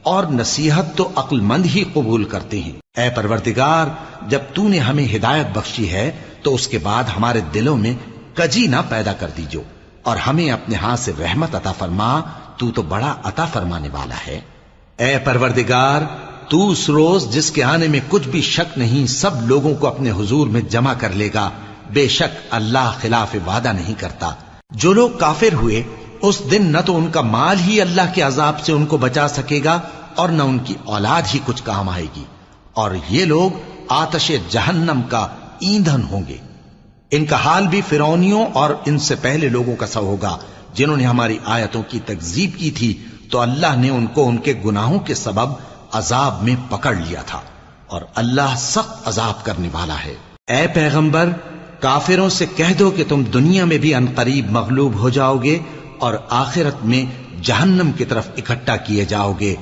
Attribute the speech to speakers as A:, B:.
A: اور نصیحت تو عقل مند ہی قبول کرتے ہیں۔ اے پروردگار، جب تو نے ہمیں ہدایت بخشی ہے تو اس کے بعد ہمارے دلوں میں کجی نہ پیدا کر دیجو، اور ہمیں اپنے ہاتھ سے رحمت عطا فرما، تو بڑا عطا فرمانے والا ہے۔ اے پروردگار، تو اس روز جس کے آنے میں کچھ بھی شک نہیں سب لوگوں کو اپنے حضور میں جمع کر لے گا، بے شک اللہ خلاف وعدہ نہیں کرتا۔ جو لوگ کافر ہوئے اس دن نہ تو ان کا مال ہی اللہ کے عذاب سے ان کو بچا سکے گا اور نہ ان کی اولاد ہی کچھ کام آئے گی، اور یہ لوگ آتش جہنم کا ایندھن ہوں گے۔ ان کا حال بھی فرعونیوں اور ان سے پہلے لوگوں کا سا ہوگا جنہوں نے ہماری آیتوں کی تکذیب کی تھی، تو اللہ نے ان کو ان کے گناہوں کے سبب عذاب میں پکڑ لیا تھا، اور اللہ سخت عذاب کرنے والا ہے۔ اے پیغمبر، کافروں سے کہہ دو کہ تم دنیا میں بھی عنقریب مغلوب ہو جاؤ گے اور آخرت میں جہنم کی طرف اکٹھا کیے جاؤ گے،